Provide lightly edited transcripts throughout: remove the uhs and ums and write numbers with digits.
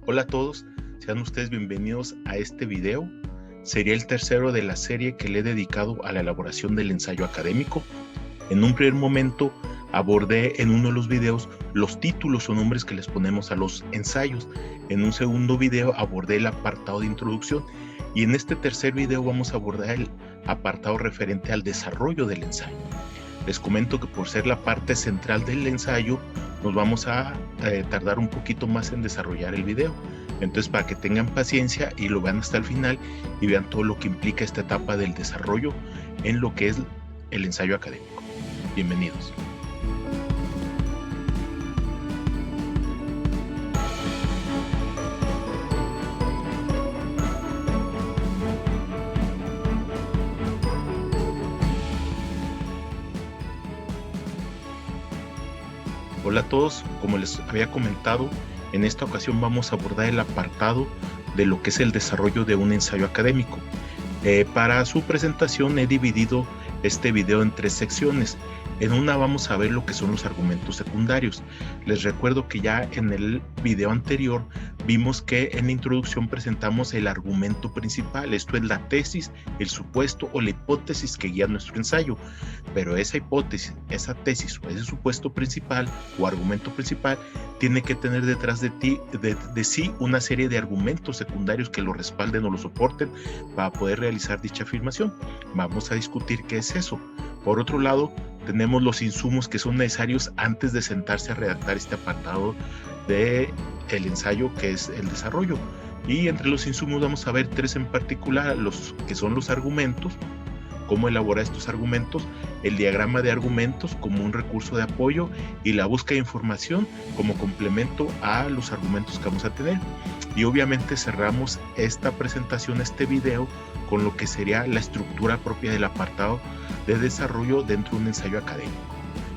Hola a todos, sean ustedes bienvenidos a este video. Sería el tercero de la serie que le he dedicado a la elaboración del ensayo académico. En un primer momento abordé en uno de los videos los títulos o nombres que les ponemos a los ensayos. En un segundo video abordé el apartado de introducción y en este tercer video vamos a abordar el apartado referente al desarrollo del ensayo. Les comento que por ser la parte central del ensayo nos vamos a tardar un poquito más en desarrollar el video. Entonces, para que tengan paciencia y lo vean hasta el final y vean todo lo que implica esta etapa del desarrollo en lo que es el ensayo académico. Bienvenidos. Hola a todos, como les había comentado, en esta ocasión vamos a abordar el apartado de lo que es el desarrollo de un ensayo académico. Para su presentación he dividido este video en tres secciones. En una vamos a ver lo que son los argumentos secundarios. Les recuerdo que ya en el video anterior vimos que en la introducción presentamos el argumento principal, esto es la tesis, el supuesto o la hipótesis que guía nuestro ensayo. Pero esa hipótesis, esa tesis o ese supuesto principal o argumento principal tiene que tener detrás de sí una serie de argumentos secundarios que lo respalden o lo soporten para poder realizar dicha afirmación. Vamos a discutir qué es eso. Por otro lado, tenemos los insumos que son necesarios antes de sentarse a redactar este apartado del ensayo, que es el desarrollo. Y entre los insumos vamos a ver tres en particular, los que son los argumentos, cómo elaborar estos argumentos, el diagrama de argumentos como un recurso de apoyo y la búsqueda de información como complemento a los argumentos que vamos a tener. Y obviamente cerramos esta presentación, este video, con lo que sería la estructura propia del apartado de desarrollo dentro de un ensayo académico.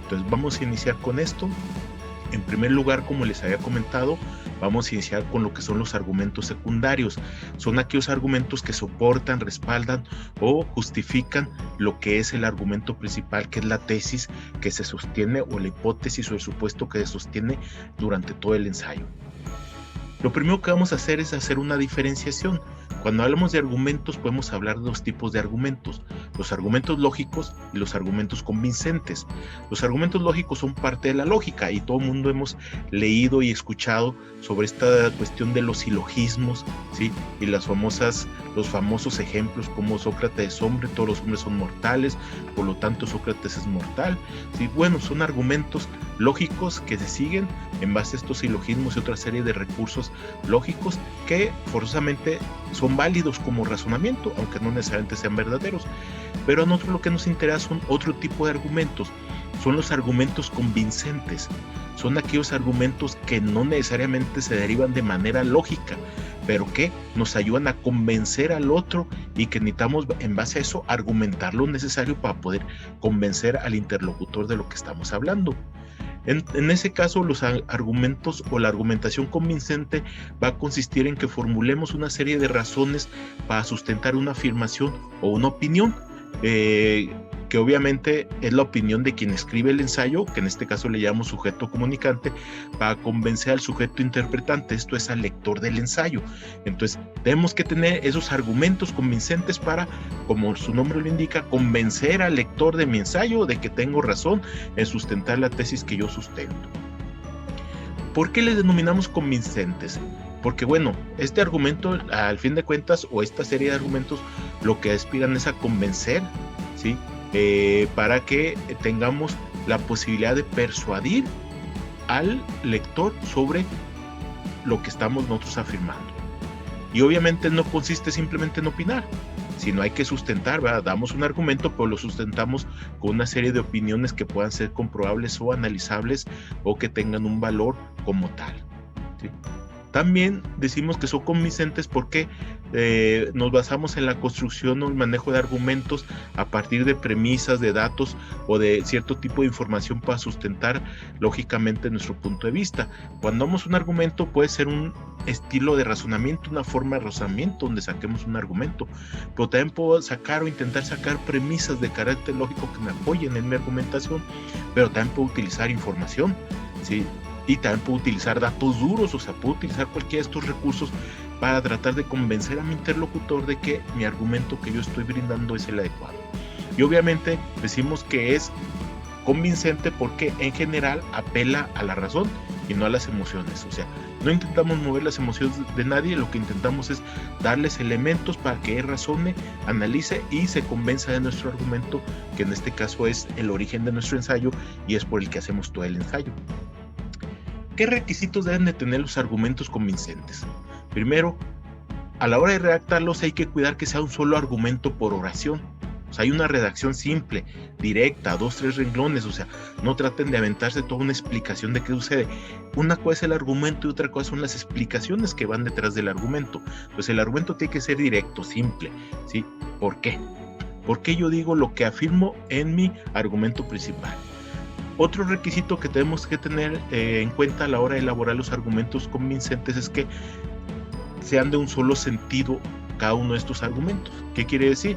Entonces vamos a iniciar con esto. En primer lugar, como les había comentado, vamos a iniciar con lo que son los argumentos secundarios. Son aquellos argumentos que soportan, respaldan o justifican lo que es el argumento principal, que es la tesis que se sostiene o la hipótesis o el supuesto que se sostiene durante todo el ensayo. Lo primero que vamos a hacer es hacer una diferenciación. Cuando hablamos de argumentos podemos hablar de dos tipos de argumentos, los argumentos lógicos y los argumentos convincentes. Los argumentos lógicos son parte de la lógica y todo el mundo hemos leído y escuchado sobre esta cuestión de los silogismos, ¿sí? Y los famosos ejemplos como Sócrates es hombre, todos los hombres son mortales, por lo tanto Sócrates es mortal, ¿sí? Bueno, son argumentos lógicos que se siguen en base a estos silogismos y otra serie de recursos lógicos que forzosamente son válidos como razonamiento, aunque no necesariamente sean verdaderos. Pero a nosotros lo que nos interesa son otro tipo de argumentos, son los argumentos convincentes, son aquellos argumentos que no necesariamente se derivan de manera lógica, pero que nos ayudan a convencer al otro y que necesitamos en base a eso argumentar lo necesario para poder convencer al interlocutor de lo que estamos hablando. En ese caso, los argumentos o la argumentación convincente va a consistir en que formulemos una serie de razones para sustentar una afirmación o una opinión, que obviamente es la opinión de quien escribe el ensayo, que en este caso le llamamos sujeto comunicante, para convencer al sujeto interpretante, esto es al lector del ensayo. Entonces tenemos que tener esos argumentos convincentes para, como su nombre lo indica, convencer al lector de mi ensayo de que tengo razón en sustentar la tesis que yo sustento. ¿Por qué les denominamos convincentes? Porque bueno, este argumento al fin de cuentas, o esta serie de argumentos, lo que aspiran es a convencer, ¿sí? Para que tengamos la posibilidad de persuadir al lector sobre lo que estamos nosotros afirmando. Y obviamente no consiste simplemente en opinar, sino hay que sustentar, ¿verdad? Damos un argumento, pero lo sustentamos con una serie de opiniones que puedan ser comprobables o analizables o que tengan un valor como tal, ¿sí? También decimos que son convincentes porque nos basamos en la construcción o el manejo de argumentos a partir de premisas, de datos o de cierto tipo de información para sustentar lógicamente nuestro punto de vista. Cuando damos un argumento puede ser un estilo de razonamiento, una forma de razonamiento donde saquemos un argumento, pero también puedo sacar o intentar sacar premisas de carácter lógico que me apoyen en mi argumentación, pero también puedo utilizar información, ¿sí? Y también puedo utilizar datos duros, o sea, puedo utilizar cualquiera de estos recursos para tratar de convencer a mi interlocutor de que mi argumento que yo estoy brindando es el adecuado. Y obviamente decimos que es convincente porque en general apela a la razón y no a las emociones. O sea, no intentamos mover las emociones de nadie, lo que intentamos es darles elementos para que él razone, analice y se convenza de nuestro argumento, que en este caso es el origen de nuestro ensayo y es por el que hacemos todo el ensayo. ¿Qué requisitos deben de tener los argumentos convincentes? Primero, a la hora de redactarlos hay que cuidar que sea un solo argumento por oración. O sea, hay una redacción simple, directa, 2-3 renglones, o sea, no traten de aventarse toda una explicación de qué sucede. Una cosa es el argumento y otra cosa son las explicaciones que van detrás del argumento. Entonces el argumento tiene que ser directo, simple, ¿sí? ¿Por qué? Porque yo digo lo que afirmo en mi argumento principal. Otro requisito que tenemos que tener en cuenta a la hora de elaborar los argumentos convincentes es que sean de un solo sentido cada uno de estos argumentos. ¿Qué quiere decir?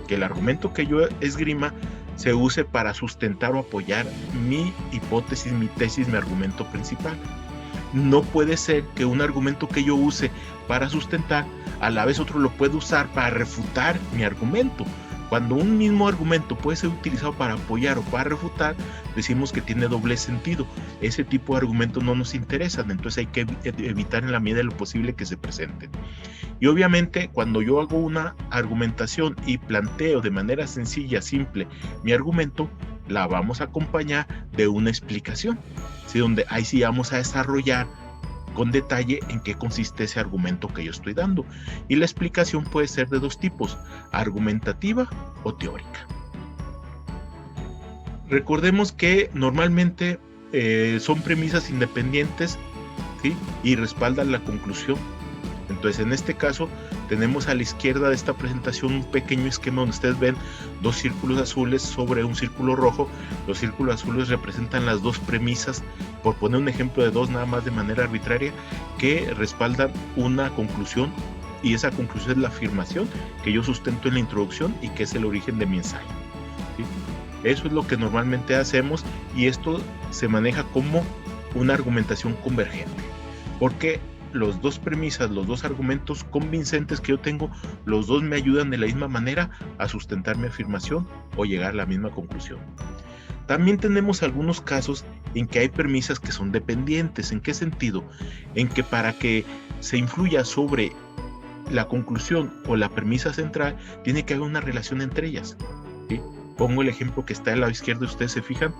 Que el argumento que yo esgrima se use para sustentar o apoyar mi hipótesis, mi tesis, mi argumento principal. No puede ser que un argumento que yo use para sustentar, a la vez otro lo pueda usar para refutar mi argumento. Cuando un mismo argumento puede ser utilizado para apoyar o para refutar, decimos que tiene doble sentido. Ese tipo de argumentos no nos interesan, entonces hay que evitar en la medida de lo posible que se presenten. Y obviamente cuando yo hago una argumentación y planteo de manera sencilla, simple, mi argumento, la vamos a acompañar de una explicación, ¿sí? Donde ahí sí vamos a desarrollar con detalle en qué consiste ese argumento que yo estoy dando. Y la explicación puede ser de dos tipos, argumentativa o teórica. Recordemos que normalmente son premisas independientes, ¿sí? Y respaldan la conclusión. Entonces en este caso tenemos a la izquierda de esta presentación un pequeño esquema donde ustedes ven dos círculos azules sobre un círculo rojo. Los círculos azules representan las dos premisas, por poner un ejemplo de dos nada más de manera arbitraria, que respaldan una conclusión, y esa conclusión es la afirmación que yo sustento en la introducción y que es el origen de mi ensayo, ¿sí? Eso es lo que normalmente hacemos y esto se maneja como una argumentación convergente, porque los dos premisas, los dos argumentos convincentes que yo tengo, los dos me ayudan de la misma manera a sustentar mi afirmación o llegar a la misma conclusión. También tenemos algunos casos en que hay premisas que son dependientes. ¿En qué sentido? En que para que se influya sobre la conclusión o la premisa central, tiene que haber una relación entre ellas, ¿sí? Pongo el ejemplo que está al lado izquierdo, ustedes se fijan,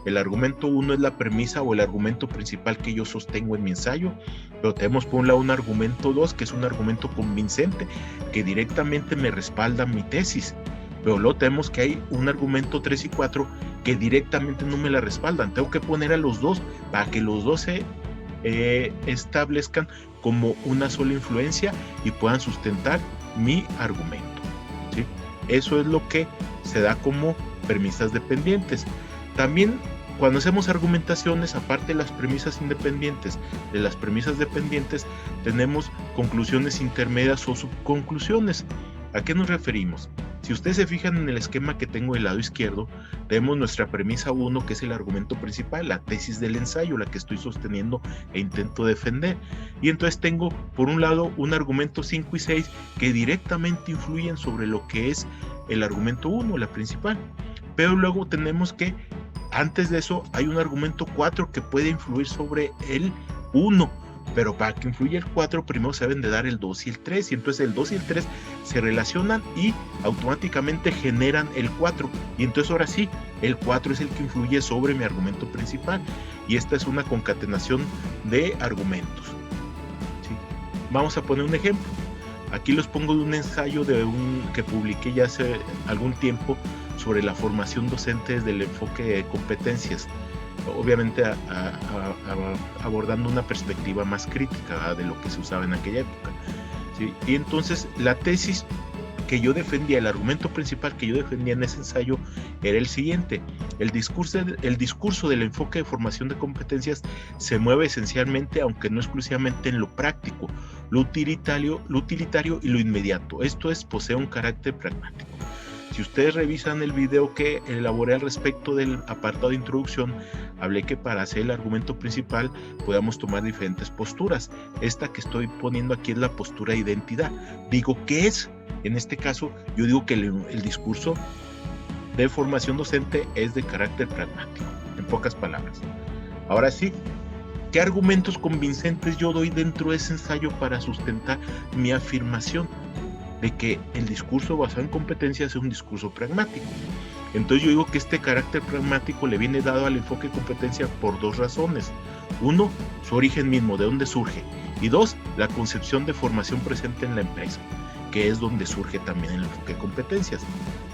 el argumento 1 es la premisa o el argumento principal que yo sostengo en mi ensayo, pero tenemos por un lado un argumento 2 que es un argumento convincente que directamente me respalda mi tesis, pero luego tenemos que hay un argumento 3 y 4 que directamente no me la respaldan. Tengo que poner a los dos para que los dos se establezcan como una sola influencia y puedan sustentar mi argumento, ¿sí? Eso es lo que se da como premisas dependientes. También cuando hacemos argumentaciones, aparte de las premisas independientes, de las premisas dependientes, tenemos conclusiones intermedias o subconclusiones. ¿A qué nos referimos? Si ustedes se fijan en el esquema que tengo del lado izquierdo, tenemos nuestra premisa 1, que es el argumento principal, la tesis del ensayo, la que estoy sosteniendo e intento defender. Y entonces tengo, por un lado, un argumento 5 y 6 que directamente influyen sobre lo que es el argumento 1, la principal. Pero luego tenemos que, antes de eso, hay un argumento 4 que puede influir sobre el 1. Pero para que influya el 4, primero se deben de dar el 2 y el 3, y entonces el 2 y el 3 se relacionan y automáticamente generan el 4, y entonces ahora sí, el 4 es el que influye sobre mi argumento principal, y esta es una concatenación de argumentos, ¿sí? Vamos a poner un ejemplo. Aquí les pongo de un ensayo que publiqué ya hace algún tiempo sobre la formación docente desde el enfoque de competencias, obviamente abordando una perspectiva más crítica, ¿verdad?, de lo que se usaba en aquella época, ¿sí? Y entonces la tesis que yo defendía, el argumento principal que yo defendía en ese ensayo era el siguiente: el discurso del enfoque de formación de competencias se mueve esencialmente, aunque no exclusivamente, en lo práctico, lo utilitario y lo inmediato. Esto es, posee un carácter pragmático. Si Si ustedes revisan el video que elaboré al respecto del apartado de introducción, hablé que para hacer el argumento principal podamos tomar diferentes posturas. Esta que estoy poniendo aquí es la postura de identidad. Digo, ¿qué es? En este caso, yo digo que el discurso de formación docente es de carácter pragmático, en pocas palabras. Ahora sí, ¿qué argumentos convincentes yo doy dentro de ese ensayo para sustentar mi afirmación de que el discurso basado en competencias es un discurso pragmático? Entonces yo digo que este carácter pragmático le viene dado al enfoque de competencia por dos razones. Uno, su origen mismo, de dónde surge. Y dos, la concepción de formación presente en la empresa, que es donde surge también el enfoque de competencias.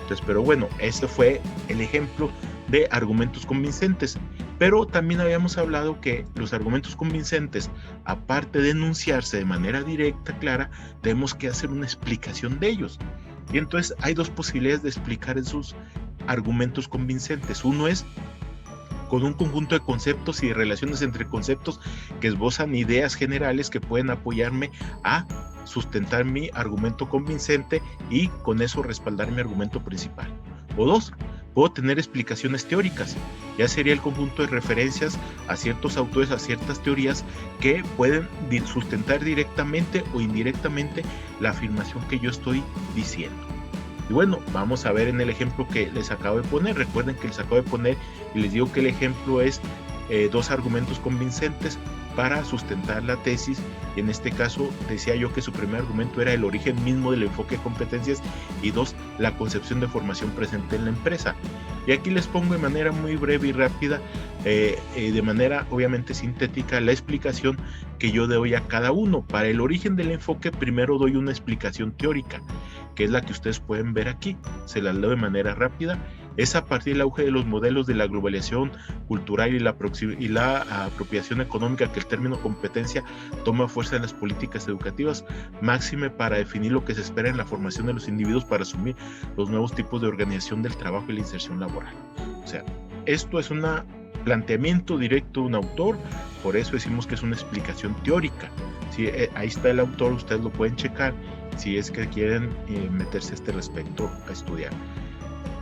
Entonces, pero bueno, ese fue el ejemplo de argumentos convincentes. Pero también habíamos hablado que los argumentos convincentes, aparte de enunciarse de manera directa, clara, tenemos que hacer una explicación de ellos. Y entonces hay dos posibilidades de explicar esos argumentos convincentes. Uno es con un conjunto de conceptos y de relaciones entre conceptos que esbozan ideas generales que pueden apoyarme a sustentar mi argumento convincente y con eso respaldar mi argumento principal. O dos, puedo tener explicaciones teóricas. Ya sería el conjunto de referencias a ciertos autores, a ciertas teorías que pueden sustentar directamente o indirectamente la afirmación que yo estoy diciendo. Y bueno, vamos a ver en el ejemplo que les acabo de poner. Recuerden que les acabo de poner y les digo que el ejemplo es dos argumentos convincentes para sustentar la tesis. Y en este caso decía yo que su primer argumento era el origen mismo del enfoque de competencias y dos, la concepción de formación presente en la empresa. Y aquí les pongo de manera muy breve y rápida, de manera obviamente sintética, la explicación que yo doy a cada uno. Para el origen del enfoque primero doy una explicación teórica, que es la que ustedes pueden ver aquí. Se las leo de manera rápida. Es a partir del auge de los modelos de la globalización cultural y la apropiación económica que el término competencia toma fuerza en las políticas educativas, máxime para definir lo que se espera en la formación de los individuos para asumir los nuevos tipos de organización del trabajo y la inserción laboral. O sea, esto es un planteamiento directo de un autor, por eso decimos que es una explicación teórica. ¿Sí? Ahí está el autor, ustedes lo pueden checar si es que quieren meterse a este respecto a estudiar.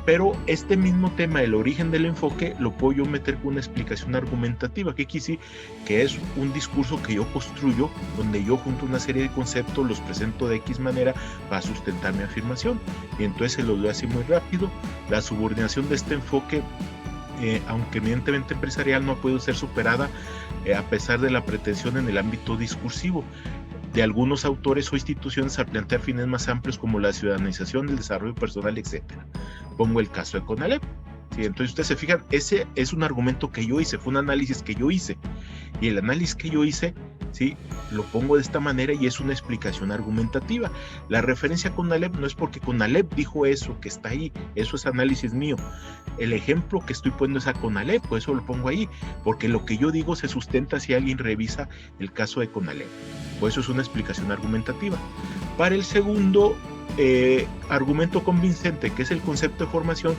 Pero este mismo tema del origen del enfoque lo puedo yo meter con una explicación argumentativa, que quise, que es un discurso que yo construyo, donde yo junto una serie de conceptos los presento de X manera para sustentar mi afirmación. Y entonces se lo doy así muy rápido. La subordinación de este enfoque, aunque evidentemente empresarial, no ha podido ser superada a pesar de la pretensión en el ámbito discursivo de algunos autores o instituciones al plantear fines más amplios como la ciudadanización, el desarrollo personal, etc. Pongo el caso de CONALEP. ¿Sí? Entonces ustedes se fijan, ese es un argumento que yo hice, fue un análisis que yo hice. Y el análisis que yo hice, ¿sí? Lo pongo de esta manera y es una explicación argumentativa. La referencia a CONALEP no es porque CONALEP dijo eso, que está ahí, eso es análisis mío. El ejemplo que estoy poniendo es a CONALEP, por eso lo pongo ahí, porque lo que yo digo se sustenta si alguien revisa el caso de CONALEP. Por eso es una explicación argumentativa. Para el segundo argumento convincente, que es el concepto de formación,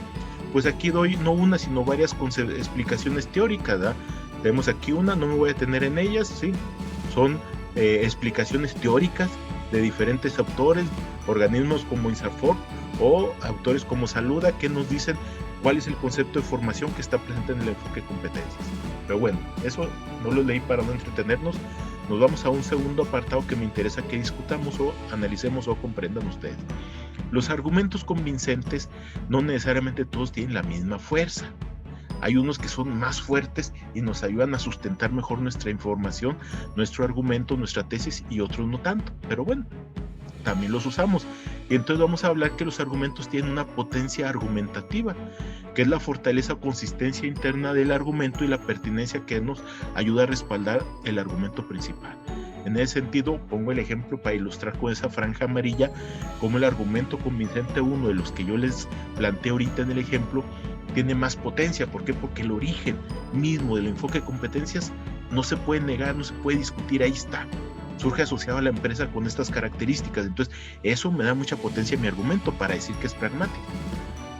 pues aquí doy no una, sino varias explicaciones teóricas, ¿verdad? Tenemos aquí una, no me voy a detener en ellas, ¿sí? Son explicaciones teóricas de diferentes autores, organismos como INSAFORP o autores como Saluda, que nos dicen cuál es el concepto de formación que está presente en el enfoque de competencias. Pero bueno, eso no lo leí para no entretenernos. Nos vamos a un segundo apartado que me interesa que discutamos o analicemos o comprendan ustedes. Los argumentos convincentes no necesariamente todos tienen la misma fuerza. Hay unos que son más fuertes y nos ayudan a sustentar mejor nuestra información, nuestro argumento, nuestra tesis, y otros no tanto. Pero bueno, también los usamos. Y entonces vamos a hablar que los argumentos tienen una potencia argumentativa, que es la fortaleza o consistencia interna del argumento y la pertinencia que nos ayuda a respaldar el argumento principal. En ese sentido, pongo el ejemplo para ilustrar con esa franja amarilla cómo el argumento convincente, uno de los que yo les planteé ahorita en el ejemplo, tiene más potencia. ¿Por qué? Porque el origen mismo del enfoque de competencias no se puede negar, no se puede discutir, ahí está. Surge asociado a la empresa con estas características. Entonces, eso me da mucha potencia a mi argumento para decir que es pragmático.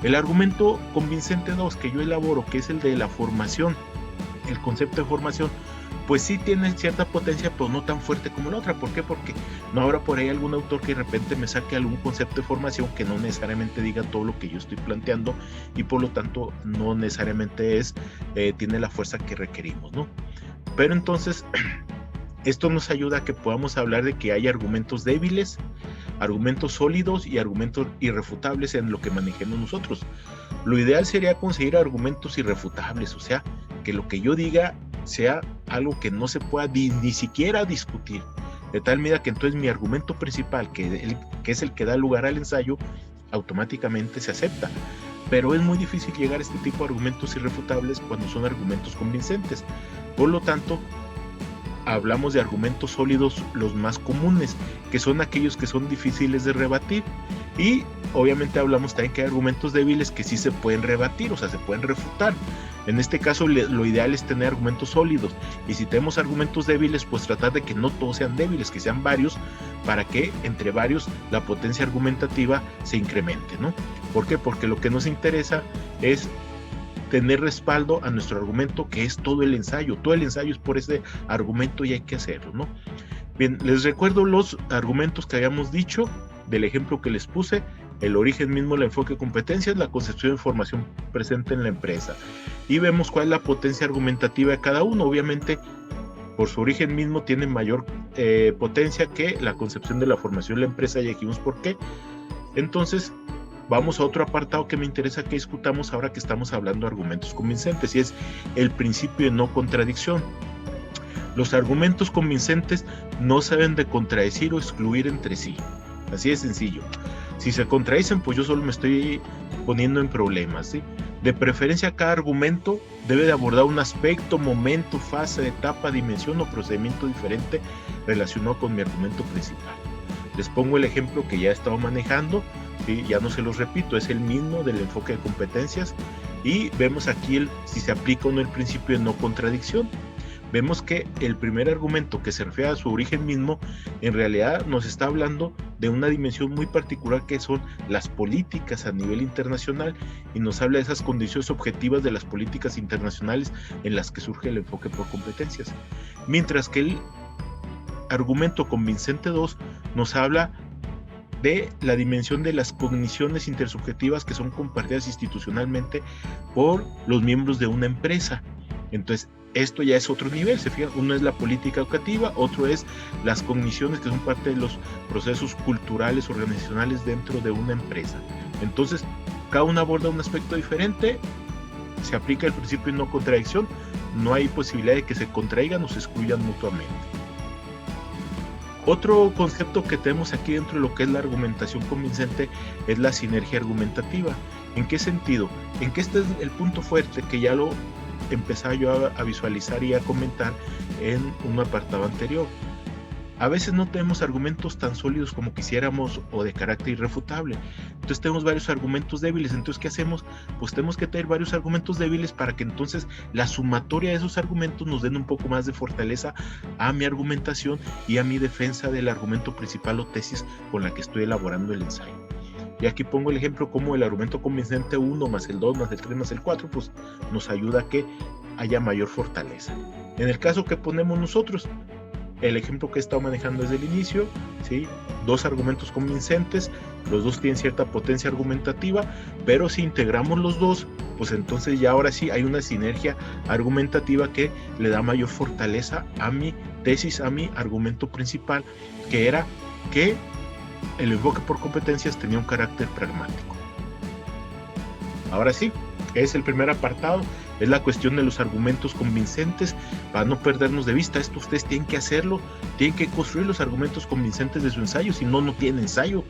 El argumento convincente 2 que yo elaboro, que es el de la formación, el concepto de formación, pues sí tiene cierta potencia, pero no tan fuerte como la otra. ¿Por qué? Porque no habrá por ahí algún autor que de repente me saque algún concepto de formación que no necesariamente diga todo lo que yo estoy planteando, y por lo tanto no necesariamente tiene la fuerza que requerimos, ¿no? Pero entonces esto nos ayuda a que podamos hablar de que hay argumentos débiles, argumentos sólidos y argumentos irrefutables en lo que manejemos nosotros. Lo ideal sería conseguir argumentos irrefutables, o sea, que lo que yo diga sea algo que no se pueda ni siquiera discutir, de tal medida que entonces mi argumento principal, que es el que da lugar al ensayo, automáticamente se acepta. Pero es muy difícil llegar a este tipo de argumentos irrefutables cuando son argumentos convincentes. Por lo tanto, hablamos de argumentos sólidos, los más comunes, que son aquellos que son difíciles de rebatir, y obviamente hablamos también que hay argumentos débiles que sí se pueden rebatir, o sea, se pueden refutar. En este caso lo ideal es tener argumentos sólidos, y si tenemos argumentos débiles, pues tratar de que no todos sean débiles, que sean varios, para que entre varios la potencia argumentativa se incremente, ¿no? ¿Por qué? Porque lo que nos interesa es tener respaldo a nuestro argumento, que es todo el ensayo es por ese argumento y hay que hacerlo, ¿no? Bien, les recuerdo los argumentos que habíamos dicho del ejemplo que les puse: el origen mismo, el enfoque de competencias, la concepción de información presente en la empresa, y vemos cuál es la potencia argumentativa de cada uno. Obviamente, por su origen mismo tiene mayor potencia que la concepción de la formación de la empresa, y dijimos por qué. Entonces, vamos a otro apartado que me interesa que discutamos ahora que estamos hablando de argumentos convincentes, y es el principio de no contradicción. Los argumentos convincentes no se deben de contradecir o excluir entre sí. Así de sencillo. Si se contradicen, pues yo solo me estoy poniendo en problemas, ¿sí? De preferencia, cada argumento debe de abordar un aspecto, momento, fase, etapa, dimensión o procedimiento diferente relacionado con mi argumento principal. Les pongo el ejemplo que ya he estado manejando, ¿sí? Ya no se los repito, es el mismo del enfoque de competencias, y vemos aquí si se aplica o no el principio de no contradicción. Vemos que el primer argumento, que se refiere a su origen mismo, en realidad nos está hablando de una dimensión muy particular que son las políticas a nivel internacional, y nos habla de esas condiciones objetivas de las políticas internacionales en las que surge el enfoque por competencias. Mientras que el argumento convincente 2 nos habla de la dimensión de las cogniciones intersubjetivas que son compartidas institucionalmente por los miembros de una empresa. Entonces, esto ya es otro nivel, se fijan, uno es la política educativa, otro es las cogniciones que son parte de los procesos culturales, organizacionales dentro de una empresa. Entonces, cada uno aborda un aspecto diferente, se aplica el principio de no contradicción, no hay posibilidad de que se contraigan o se excluyan mutuamente. Otro concepto que tenemos aquí dentro de lo que es la argumentación convincente es la sinergia argumentativa. ¿En qué sentido? En que este es el punto fuerte que ya lo empezaba yo a visualizar y a comentar en un apartado anterior. A veces no tenemos argumentos tan sólidos como quisiéramos o de carácter irrefutable. Entonces tenemos varios argumentos débiles. Entonces, ¿qué hacemos? Pues tenemos que tener varios argumentos débiles para que entonces la sumatoria de esos argumentos nos den un poco más de fortaleza a mi argumentación y a mi defensa del argumento principal o tesis con la que estoy elaborando el ensayo. Y aquí pongo el ejemplo como el argumento convincente 1 más el 2 más el 3 más el 4 pues nos ayuda a que haya mayor fortaleza. En el caso que ponemos nosotros, el ejemplo que he estado manejando desde el inicio, ¿sí? Dos argumentos convincentes, los dos tienen cierta potencia argumentativa, pero si integramos los dos, pues entonces ya ahora sí hay una sinergia argumentativa que le da mayor fortaleza a mi tesis, a mi argumento principal, que era que el enfoque por competencias tenía un carácter pragmático. Ahora sí, es el primer apartado, es la cuestión de los argumentos convincentes. Para no perdernos de vista, esto ustedes tienen que hacerlo, tienen que construir los argumentos convincentes de su ensayo, si no, no tienen ensayo.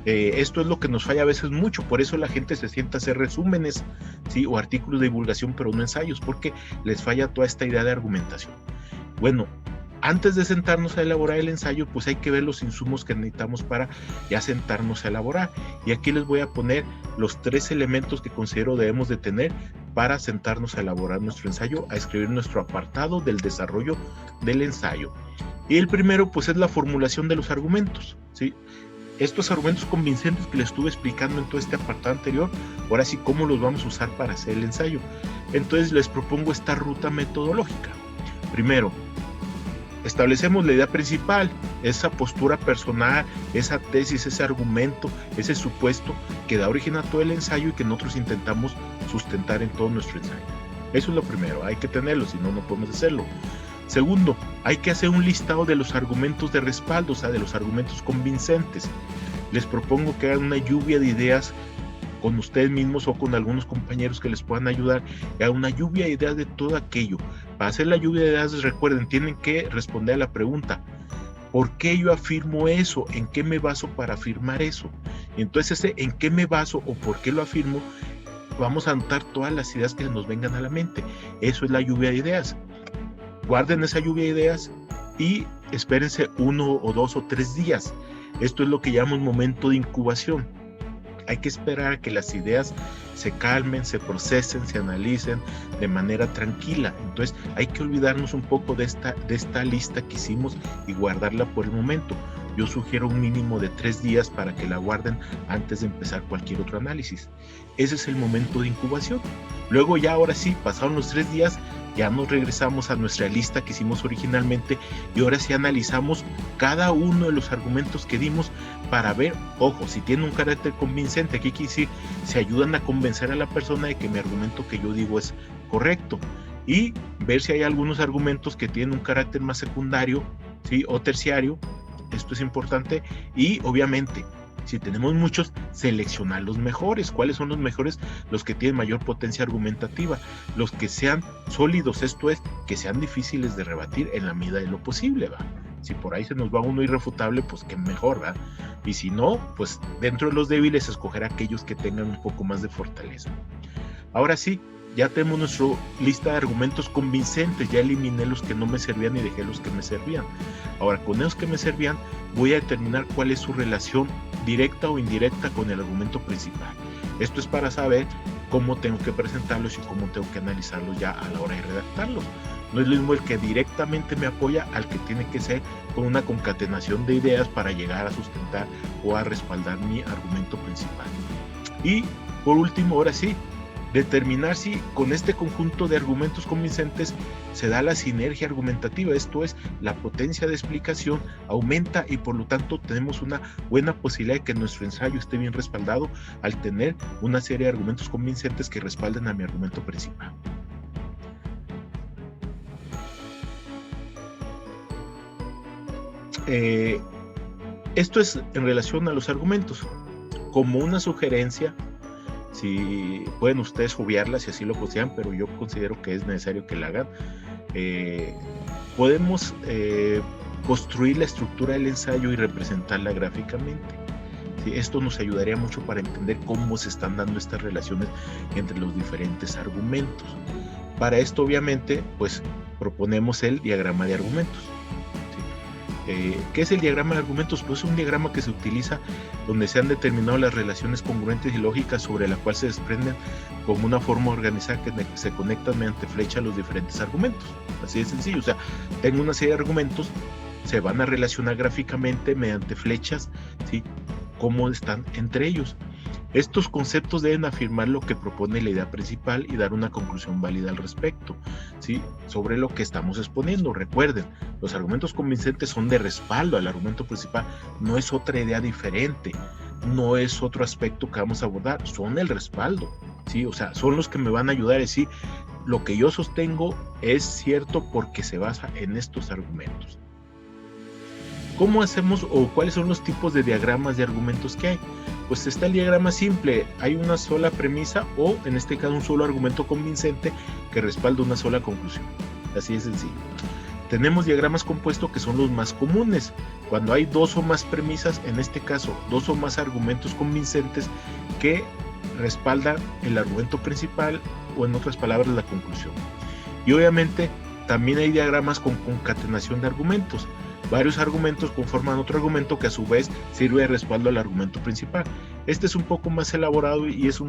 Esto es lo que nos falla a veces mucho, por eso la gente se sienta a hacer resúmenes, ¿sí? O artículos de divulgación, pero no ensayos, porque les falla toda esta idea de argumentación. Bueno, antes de sentarnos a elaborar el ensayo, pues hay que ver los insumos que necesitamos para ya sentarnos a elaborar. Y aquí les voy a poner los 3 elementos que considero debemos de tener para sentarnos a elaborar nuestro ensayo, a escribir nuestro apartado del desarrollo del ensayo. Y el primero, pues, es la formulación de los argumentos, ¿sí? Estos argumentos convincentes que les estuve explicando en todo este apartado anterior, ahora sí, ¿cómo los vamos a usar para hacer el ensayo? Entonces les propongo esta ruta metodológica. Primero, establecemos la idea principal, esa postura personal, esa tesis, ese argumento, ese supuesto que da origen a todo el ensayo y que nosotros intentamos sustentar en todo nuestro ensayo. Eso es lo primero, hay que tenerlo, si no, no podemos hacerlo. Segundo, hay que hacer un listado de los argumentos de respaldo, o sea, de los argumentos convincentes. Les propongo que hagan una lluvia de ideas con ustedes mismos o con algunos compañeros que les puedan ayudar, y hagan una lluvia de ideas de todo aquello. Para hacer la lluvia de ideas, recuerden, tienen que responder a la pregunta: ¿por qué yo afirmo eso? ¿En qué me baso para afirmar eso? Y entonces ese ¿en qué me baso o por qué lo afirmo? Vamos a anotar todas las ideas que nos vengan a la mente. Eso es la lluvia de ideas. Guarden esa lluvia de ideas y espérense 1 o 2 o 3 días. Esto es lo que llamamos momento de incubación. Hay que esperar a que las ideas se calmen, se procesen, se analicen de manera tranquila. Entonces hay que olvidarnos un poco de esta lista que hicimos y guardarla por el momento. Yo sugiero un mínimo de 3 días para que la guarden antes de empezar cualquier otro análisis. Ese es el momento de incubación. Luego ya, ahora sí, pasaron los 3 días, ya nos regresamos a nuestra lista que hicimos originalmente y ahora sí analizamos cada uno de los argumentos que dimos para ver, ojo, si tiene un carácter convincente. Aquí quiere decir, se ayudan a convencer a la persona de que mi argumento que yo digo es correcto, y ver si hay algunos argumentos que tienen un carácter más secundario, ¿sí?, o terciario. Esto es importante. Y obviamente, si tenemos muchos, seleccionar los mejores. ¿Cuáles son los mejores? Los que tienen mayor potencia argumentativa, los que sean sólidos, esto es, que sean difíciles de rebatir en la medida de lo posible, ¿va? Si por ahí se nos va uno irrefutable, pues que mejor, ¿va? Y si no, pues dentro de los débiles, escoger aquellos que tengan un poco más de fortaleza. Ahora sí, ya tenemos nuestra lista de argumentos convincentes. Ya eliminé los que no me servían y dejé los que me servían. Ahora, con esos que me servían, voy a determinar cuál es su relación directa o indirecta con el argumento principal. Esto es para saber cómo tengo que presentarlos y cómo tengo que analizarlos ya a la hora de redactarlos. No es lo mismo el que directamente me apoya al que tiene que ser con una concatenación de ideas para llegar a sustentar o a respaldar mi argumento principal. Y por último, ahora sí, determinar si con este conjunto de argumentos convincentes se da la sinergia argumentativa, esto es, la potencia de explicación aumenta y por lo tanto tenemos una buena posibilidad de que nuestro ensayo esté bien respaldado al tener una serie de argumentos convincentes que respalden a mi argumento principal. Esto es en relación a los argumentos. Como una sugerencia, si pueden ustedes obviarla si así lo consideran, pero yo considero que es necesario que la hagan, podemos construir la estructura del ensayo y representarla gráficamente. ¿Sí? Esto nos ayudaría mucho para entender cómo se están dando estas relaciones entre los diferentes argumentos. Para esto, obviamente, pues proponemos el diagrama de argumentos. ¿Qué es el diagrama de argumentos? Pues es un diagrama que se utiliza donde se han determinado las relaciones congruentes y lógicas sobre la cual se desprenden como una forma organizada que se conectan mediante flecha los diferentes argumentos. Así de sencillo. O sea, tengo una serie de argumentos, se van a relacionar gráficamente mediante flechas, ¿sí?, cómo están entre ellos. Estos conceptos deben afirmar lo que propone la idea principal y dar una conclusión válida al respecto, ¿sí?, sobre lo que estamos exponiendo. Recuerden, los argumentos convincentes son de respaldo al argumento principal, no es otra idea diferente, no es otro aspecto que vamos a abordar, son el respaldo, ¿sí? O sea, son los que me van a ayudar a decir lo que yo sostengo es cierto porque se basa en estos argumentos. ¿Cómo hacemos o cuáles son los tipos de diagramas de argumentos que hay? Pues está el diagrama simple, hay una sola premisa o en este caso un solo argumento convincente que respalda una sola conclusión. Así de sencillo. Tenemos diagramas compuestos que son los más comunes, cuando hay 2 o más premisas, en este caso 2 o más argumentos convincentes que respaldan el argumento principal o en otras palabras la conclusión. Y obviamente también hay diagramas con concatenación de argumentos. Varios argumentos conforman otro argumento que a su vez sirve de respaldo al argumento principal. Este es un poco más elaborado y es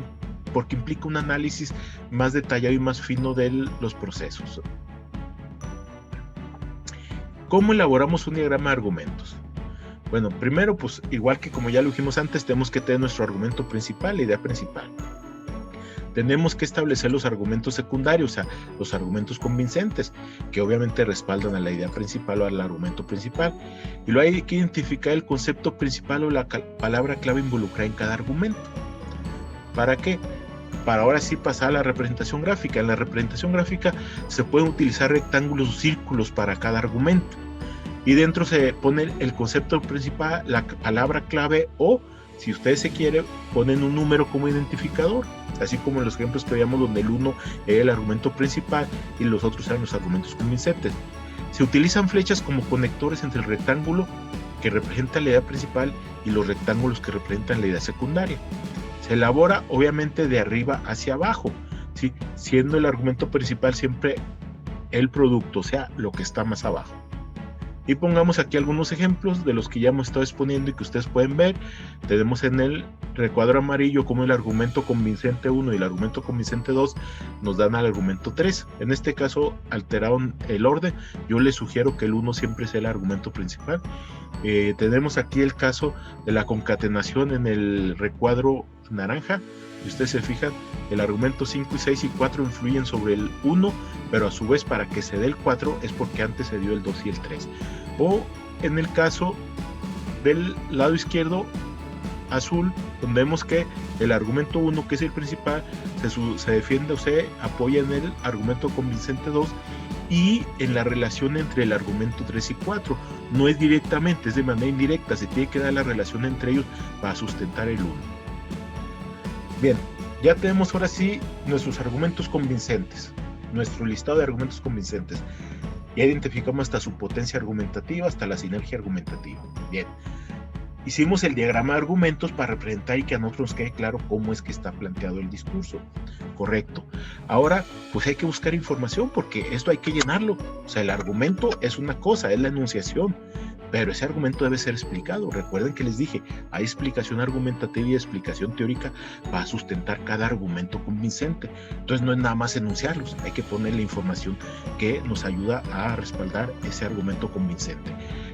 porque implica un análisis más detallado y más fino de los procesos. ¿Cómo elaboramos un diagrama de argumentos? Bueno, primero, pues igual que como ya lo dijimos antes, tenemos que tener nuestro argumento principal, la idea principal. tenemos que establecer los argumentos secundarios, o sea, los argumentos convincentes, que obviamente respaldan a la idea principal o al argumento principal. Y luego hay que identificar el concepto principal o la palabra clave involucrada en cada argumento. ¿Para qué? Para ahora sí pasar a la representación gráfica. En la representación gráfica se pueden utilizar rectángulos o círculos para cada argumento. Y dentro se pone el concepto principal, la palabra clave o, si ustedes se quieren, ponen un número como identificador, así como en los ejemplos que veíamos donde el 1 era el argumento principal y los otros eran los argumentos convincentes. Se utilizan flechas como conectores entre el rectángulo que representa la idea principal y los rectángulos que representan la idea secundaria. Se elabora obviamente de arriba hacia abajo, ¿sí? Siendo el argumento principal siempre el producto, o sea, lo que está más abajo. Y pongamos aquí algunos ejemplos de los que ya hemos estado exponiendo y que ustedes pueden ver. Tenemos en el recuadro amarillo como el argumento convincente 1 y el argumento convincente 2 nos dan al argumento 3. En este caso alteraron el orden. Yo les sugiero que el 1 siempre sea el argumento principal. Tenemos aquí el caso de la concatenación en el recuadro naranja. Si ustedes se fijan, el argumento 5 y 6 y 4 influyen sobre el 1, pero a su vez para que se dé el 4 es porque antes se dio el 2 y el 3. O en el caso del lado izquierdo azul, donde vemos que el argumento 1, que es el principal, se defiende o se apoya en el argumento convincente 2 y en la relación entre el argumento 3 y 4. No es directamente, es de manera indirecta, se tiene que dar la relación entre ellos para sustentar el 1. Bien, ya tenemos ahora sí nuestros argumentos convincentes, nuestro listado de argumentos convincentes. Ya identificamos hasta su potencia argumentativa, hasta la sinergia argumentativa. Bien, hicimos el diagrama de argumentos para representar y que a nosotros nos quede claro cómo es que está planteado el discurso. Correcto. Ahora, pues hay que buscar información porque esto hay que llenarlo. O sea, el argumento es una cosa, es la enunciación, pero ese argumento debe ser explicado. Recuerden que les dije, hay explicación argumentativa y explicación teórica para sustentar cada argumento convincente. Entonces no es nada más enunciarlos, hay que poner la información que nos ayuda a respaldar ese argumento convincente.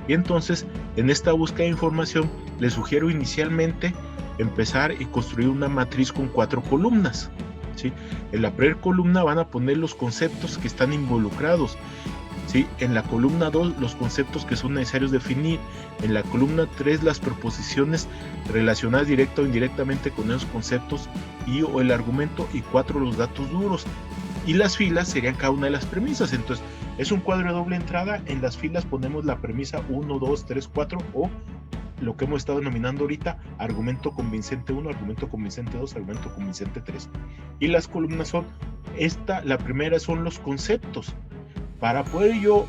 Y entonces, en esta búsqueda de información, les sugiero inicialmente empezar y construir una matriz con 4 columnas. ¿Sí? En la primera columna van a poner los conceptos que están involucrados. ¿Sí? En la columna 2 los conceptos que son necesarios definir, en la columna 3 las proposiciones relacionadas directa o indirectamente con esos conceptos y o el argumento, y 4 los datos duros, y las filas serían cada una de las premisas. Entonces es un cuadro de doble entrada, en las filas ponemos la premisa 1, 2, 3, 4 o lo que hemos estado denominando ahorita argumento convincente 1, argumento convincente 2, argumento convincente 3, y las columnas son la primera son los conceptos. Para poder yo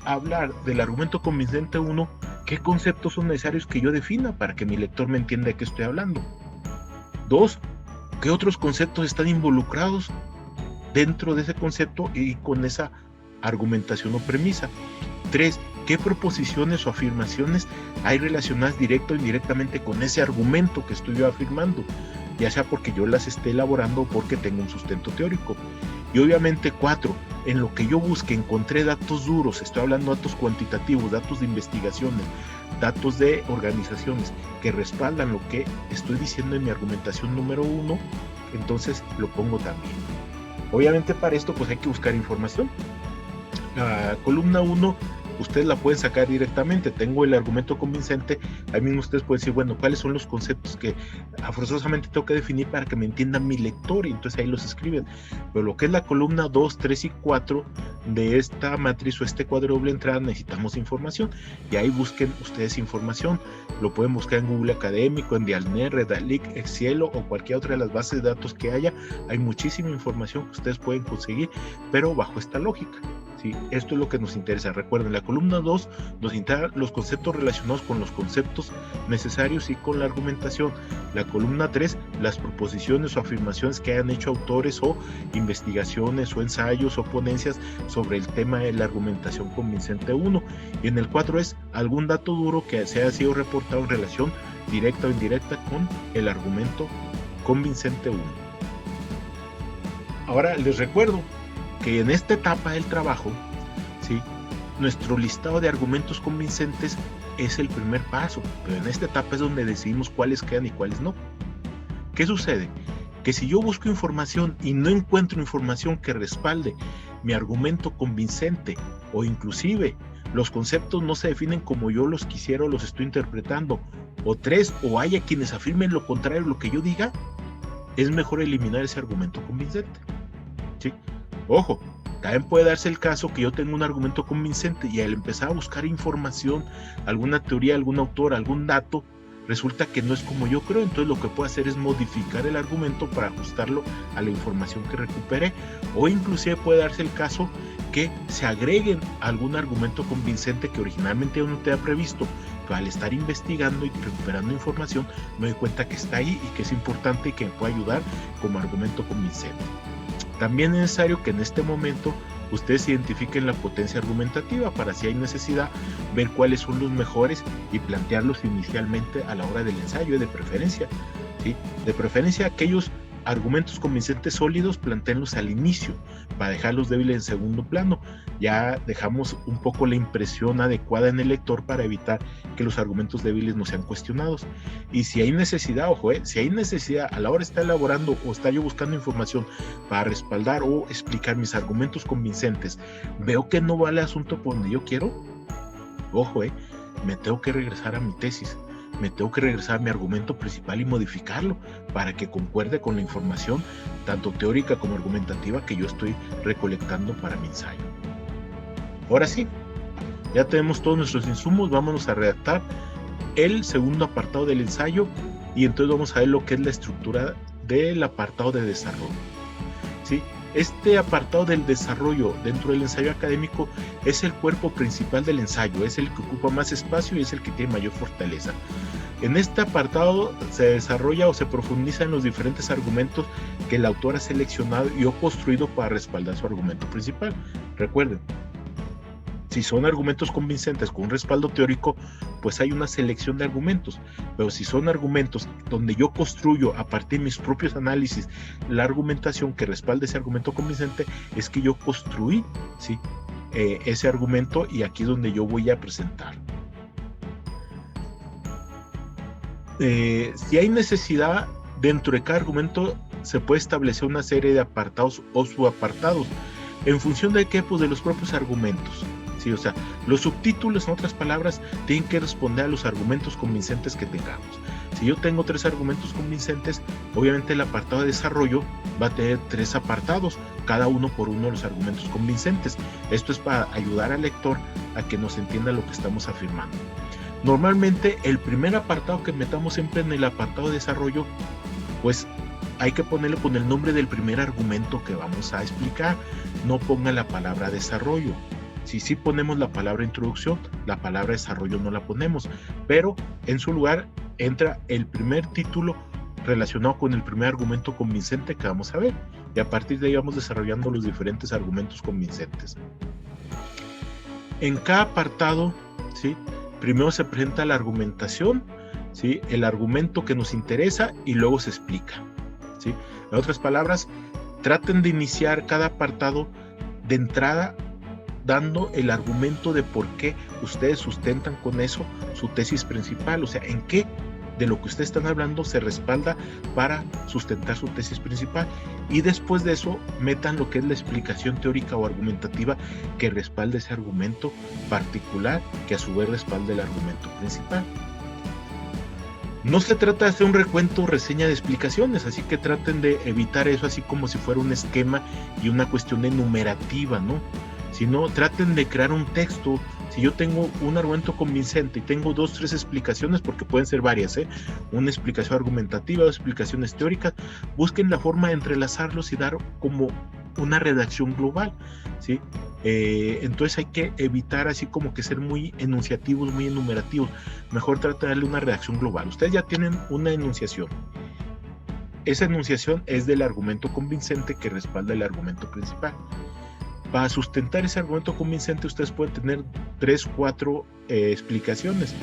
hablar del argumento convincente 1, ¿qué conceptos son necesarios que yo defina para que mi lector me entienda de qué estoy hablando? 2, ¿qué otros conceptos están involucrados dentro de ese concepto y con esa argumentación o premisa? 3, ¿qué proposiciones o afirmaciones hay relacionadas directa o indirectamente con ese argumento que estoy yo afirmando? Ya sea porque yo las esté elaborando o porque tengo un sustento teórico. Y obviamente 4, en lo que yo busque encontré datos duros, estoy hablando de datos cuantitativos, datos de investigaciones, datos de organizaciones que respaldan lo que estoy diciendo en mi argumentación número 1, entonces lo pongo también. Obviamente para esto pues hay que buscar información. La columna 1 ustedes la pueden sacar directamente. Tengo el argumento convincente, ahí mismo ustedes pueden decir, bueno, ¿cuáles son los conceptos que forzosamente tengo que definir para que me entienda mi lector? Y entonces ahí los escriben. Pero lo que es la columna 2, 3 y 4 de esta matriz o este cuadro de doble entrada necesitamos información, y ahí busquen ustedes información. Lo pueden buscar en Google Académico, en Dialnet, Redalyc, Excielo o cualquier otra de las bases de datos que haya. Hay muchísima información que ustedes pueden conseguir, pero bajo esta lógica. ¿Sí? Esto es lo que nos interesa. Recuerden, la columna 2 nos interesa los conceptos relacionados con los conceptos necesarios y con la argumentación. La columna 3, las proposiciones o afirmaciones que hayan hecho autores o investigaciones o ensayos o ponencias sobre el tema de la argumentación convincente 1. Y en el 4 es algún dato duro que se haya sido reportado en relación directa o indirecta con el argumento convincente 1. Ahora les recuerdo que en esta etapa del trabajo, ¿sí?, nuestro listado de argumentos convincentes es el primer paso, pero en esta etapa es donde decidimos cuáles quedan y cuáles no. ¿Qué sucede? que si yo busco información y no encuentro información que respalde mi argumento convincente, o inclusive los conceptos no se definen como yo los quisiera o los estoy interpretando, o tres, o haya quienes afirmen lo contrario a lo que yo diga, es mejor eliminar ese argumento convincente. ¿Sí? Ojo, también puede darse el caso que yo tenga un argumento convincente y al empezar a buscar información, alguna teoría, algún autor, algún dato, resulta que no es como yo creo. Entonces lo que puedo hacer es modificar el argumento para ajustarlo a la información que recuperé, o inclusive puede darse el caso que se agreguen algún argumento convincente que originalmente yo no te había previsto, pero al estar investigando y recuperando información me doy cuenta que está ahí y que es importante y que me puede ayudar como argumento convincente. También es necesario que en este momento ustedes identifiquen la potencia argumentativa para, si hay necesidad, ver cuáles son los mejores y plantearlos inicialmente a la hora del ensayo, de preferencia. ¿Sí? De preferencia aquellos argumentos convincentes sólidos, plantéenlos al inicio para dejarlos débiles en segundo plano. Ya dejamos un poco la impresión adecuada en el lector para evitar que los argumentos débiles no sean cuestionados. Y si hay necesidad, ojo, si hay necesidad a la hora de estar elaborando o está yo buscando información para respaldar o explicar mis argumentos convincentes, veo que no va el asunto por donde yo quiero, ojo, me tengo que regresar a mi tesis, me tengo que regresar a mi argumento principal y modificarlo para que concuerde con la información tanto teórica como argumentativa que yo estoy recolectando para mi ensayo. Ahora sí, ya tenemos todos nuestros insumos, vámonos a redactar el segundo apartado del ensayo y entonces vamos a ver lo que es la estructura del apartado de desarrollo. ¿Sí? Este apartado del desarrollo dentro del ensayo académico es el cuerpo principal del ensayo, es el que ocupa más espacio y es el que tiene mayor fortaleza. En este apartado se desarrolla o se profundiza en los diferentes argumentos que el autor ha seleccionado y ha construido para respaldar su argumento principal. Recuerden, si son argumentos convincentes con un respaldo teórico, pues hay una selección de argumentos, pero si son argumentos donde yo construyo a partir de mis propios análisis la argumentación que respalde ese argumento convincente, es que yo construí, ¿sí?, ese argumento y aquí es donde yo voy a presentar. Si hay necesidad, dentro de cada argumento se puede establecer una serie de apartados o subapartados en función de qué, pues de los propios argumentos. Sí, o sea, los subtítulos, en otras palabras, tienen que responder a los argumentos convincentes que tengamos. Si yo tengo 3 argumentos convincentes, obviamente el apartado de desarrollo va a tener 3 apartados, cada uno por uno de los argumentos convincentes. Esto es para ayudar al lector a que nos entienda lo que estamos afirmando. Normalmente el primer apartado que metamos siempre en el apartado de desarrollo, pues hay que ponerle con el nombre del primer argumento que vamos a explicar. No ponga la palabra desarrollo. Si sí ponemos la palabra introducción, la palabra desarrollo no la ponemos, pero en su lugar entra el primer título relacionado con el primer argumento convincente que vamos a ver, y a partir de ahí vamos desarrollando los diferentes argumentos convincentes. En cada apartado, ¿sí?, primero se presenta la argumentación, ¿sí?, el argumento que nos interesa y luego se explica, ¿sí? En otras palabras, traten de iniciar cada apartado de entrada dando el argumento de por qué ustedes sustentan con eso su tesis principal, o sea, en qué de lo que ustedes están hablando se respalda para sustentar su tesis principal, y después de eso metan lo que es la explicación teórica o argumentativa que respalde ese argumento particular, que a su vez respalde el argumento principal. No se trata de hacer un recuento o reseña de explicaciones, así que traten de evitar eso así como si fuera un esquema y una cuestión enumerativa, ¿no? Sino traten de crear un texto. Si yo tengo un argumento convincente y tengo 2 o 3 explicaciones, porque pueden ser varias, una explicación argumentativa, 2 explicaciones teóricas, busquen la forma de entrelazarlos y dar como una redacción global, ¿sí? Entonces hay que evitar así como que ser muy enunciativos, muy enumerativos. Mejor tratar de darle una redacción global. Ustedes ya tienen una enunciación. Esa enunciación es del argumento convincente que respalda el argumento principal. Para sustentar ese argumento convincente, ustedes pueden tener 3 o 4 explicaciones.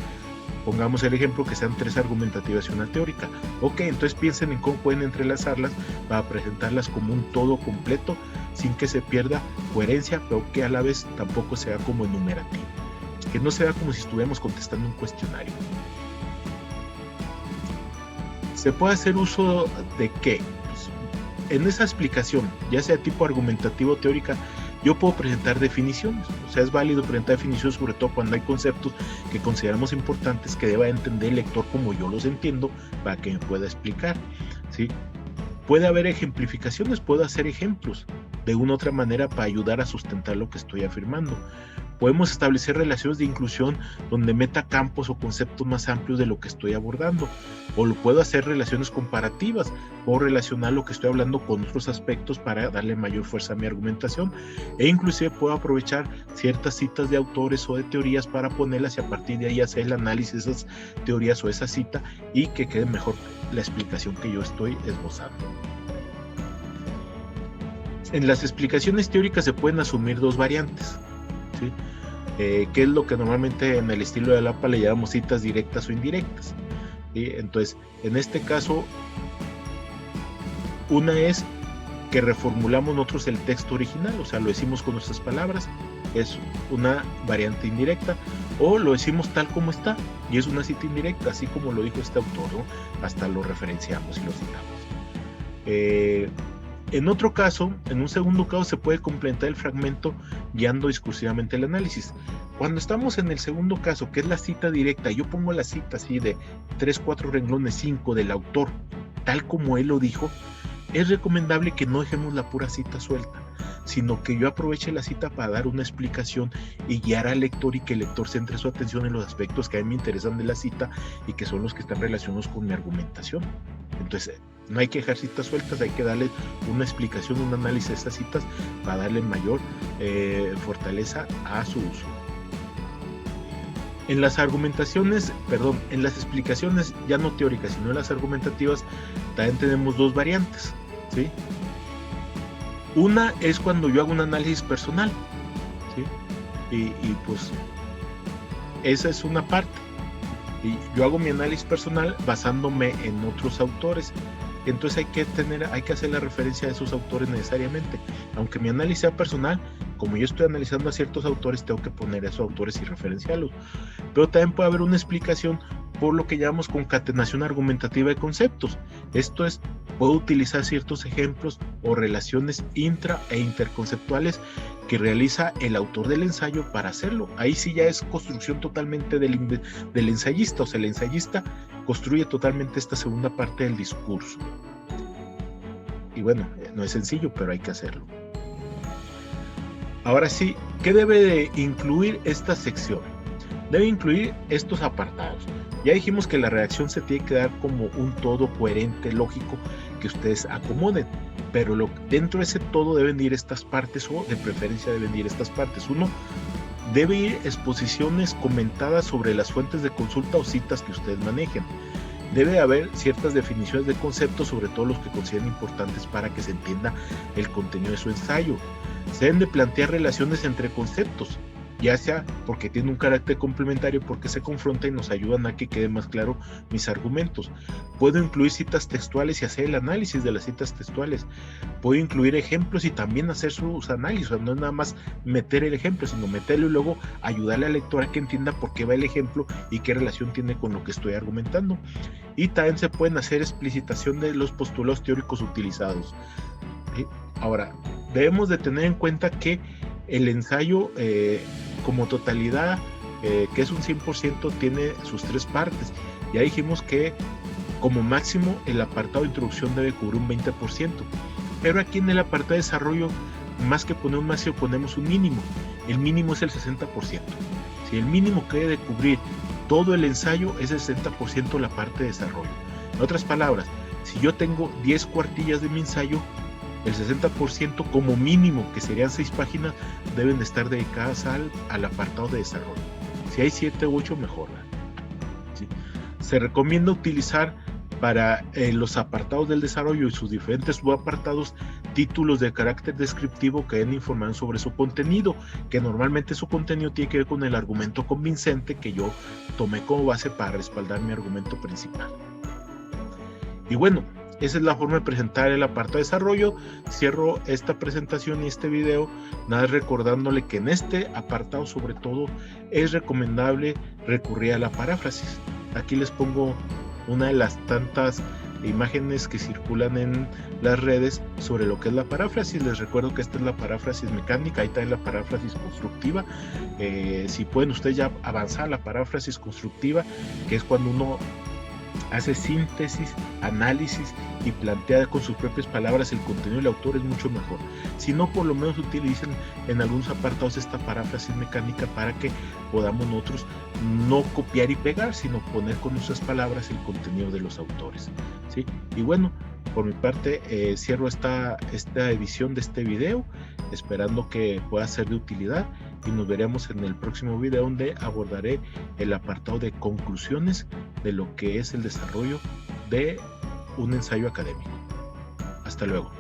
Pongamos el ejemplo que sean 3 argumentativas y una teórica. Ok, entonces piensen en cómo pueden entrelazarlas para presentarlas como un todo completo, sin que se pierda coherencia, pero que a la vez tampoco sea como enumerativo. Que no sea como si estuviéramos contestando un cuestionario. ¿Se puede hacer uso de qué? Pues en esa explicación, ya sea tipo argumentativo o teórica, yo puedo presentar definiciones. O sea, es válido presentar definiciones, sobre todo cuando hay conceptos que consideramos importantes que deba entender el lector como yo los entiendo para que me pueda explicar, ¿sí? Puede haber ejemplificaciones, puedo hacer ejemplos de una u otra manera para ayudar a sustentar lo que estoy afirmando. Podemos establecer relaciones de inclusión donde meta campos o conceptos más amplios de lo que estoy abordando. O lo puedo hacer relaciones comparativas, o relacionar lo que estoy hablando con otros aspectos para darle mayor fuerza a mi argumentación. E inclusive puedo aprovechar ciertas citas de autores o de teorías para ponerlas y a partir de ahí hacer el análisis de esas teorías o esa cita y que quede mejor la explicación que yo estoy esbozando. En las explicaciones teóricas se pueden asumir dos variantes, ¿sí? Que es lo que normalmente en el estilo de Lapa le llamamos citas directas o indirectas, ¿sí? Entonces, en este caso, una es que reformulamos nosotros el texto original, o sea, lo decimos con nuestras palabras, es una variante indirecta, o lo decimos tal como está, y es una cita indirecta, así como lo dijo este autor, ¿no? Hasta lo referenciamos y lo citamos. En otro caso, en un segundo caso, se puede complementar el fragmento guiando discursivamente el análisis. Cuando estamos en el segundo caso, que es la cita directa, yo pongo la cita así de 3, 4 renglones, 5 del autor, tal como él lo dijo, es recomendable que no dejemos la pura cita suelta, sino que yo aproveche la cita para dar una explicación y guiar al lector y que el lector centre su atención en los aspectos que a mí me interesan de la cita y que son los que están relacionados con mi argumentación. Entonces, no hay que dejar citas sueltas, hay que darle una explicación, un análisis de estas citas para darle mayor fortaleza a su uso. En las en las explicaciones ya no teóricas, sino en las argumentativas, también tenemos dos variantes, ¿sí? Una es cuando yo hago un análisis personal, ¿sí? Y pues esa es una parte. Y yo hago mi análisis personal basándome en otros autores. Entonces hay que hacer la referencia a esos autores necesariamente. Aunque mi análisis sea personal, como yo estoy analizando a ciertos autores, tengo que poner a esos autores y referenciarlos. Pero también puede haber una explicación por lo que llamamos concatenación argumentativa de conceptos. Esto es, puedo utilizar ciertos ejemplos o relaciones intra e interconceptuales que realiza el autor del ensayo para hacerlo. Ahí sí ya es construcción totalmente del ensayista, o sea, el ensayista construye totalmente esta segunda parte del discurso. Y bueno, no es sencillo, pero hay que hacerlo. Ahora sí, ¿qué debe de incluir esta sección? Debe incluir estos apartados. Ya dijimos que la redacción se tiene que dar como un todo coherente, lógico, que ustedes acomoden, pero dentro de ese todo deben ir estas partes, o de preferencia deben ir estas partes. Uno, debe ir exposiciones comentadas sobre las fuentes de consulta o citas que ustedes manejen. Debe haber ciertas definiciones de conceptos, sobre todo los que consideren importantes para que se entienda el contenido de su ensayo. Se deben de plantear relaciones entre conceptos, ya sea porque tiene un carácter complementario, porque se confrontan y nos ayudan a que quede más claro mis argumentos. Puedo incluir citas textuales y hacer el análisis de las citas textuales. Puedo incluir ejemplos y también hacer sus análisis. O sea, no es nada más meter el ejemplo, sino meterlo y luego ayudarle al lector a que entienda por qué va el ejemplo y qué relación tiene con lo que estoy argumentando. Y también se pueden hacer explicitación de los postulados teóricos utilizados. Ahora, debemos de tener en cuenta que el ensayo como totalidad, que es un 100%, tiene sus tres partes. Ya dijimos que como máximo el apartado de introducción debe cubrir un 20%, pero aquí en el apartado de desarrollo, más que poner un máximo, ponemos un mínimo. El mínimo es el 60%. Si el mínimo que debe cubrir todo el ensayo es el 60% la parte de desarrollo. En otras palabras, si yo tengo 10 cuartillas de mi ensayo, el 60% como mínimo, que serían 6 páginas, deben de estar dedicadas al apartado de desarrollo. Si hay 7 u 8, mejor. ¿Sí? Se recomienda utilizar para los apartados del desarrollo y sus diferentes subapartados títulos de carácter descriptivo que den información sobre su contenido, que normalmente su contenido tiene que ver con el argumento convincente que yo tomé como base para respaldar mi argumento principal. Y bueno, esa es la forma de presentar el apartado de desarrollo. Cierro esta presentación y este video, nada recordándole que en este apartado sobre todo es recomendable recurrir a la paráfrasis. Aquí les pongo una de las tantas imágenes que circulan en las redes sobre lo que es la paráfrasis. Les recuerdo que esta es la paráfrasis mecánica, ahí está la paráfrasis constructiva. Si pueden ustedes ya avanzar a la paráfrasis constructiva, que es cuando uno hace síntesis, análisis y plantea con sus propias palabras el contenido del autor, es mucho mejor. Si no, por lo menos utilicen en algunos apartados esta paráfrasis mecánica para que podamos nosotros no copiar y pegar, sino poner con nuestras palabras el contenido de los autores, ¿sí? Y bueno, por mi parte cierro esta edición de este video, esperando que pueda ser de utilidad, y nos veremos en el próximo video, donde abordaré el apartado de conclusiones de lo que es el desarrollo de un ensayo académico. Hasta luego.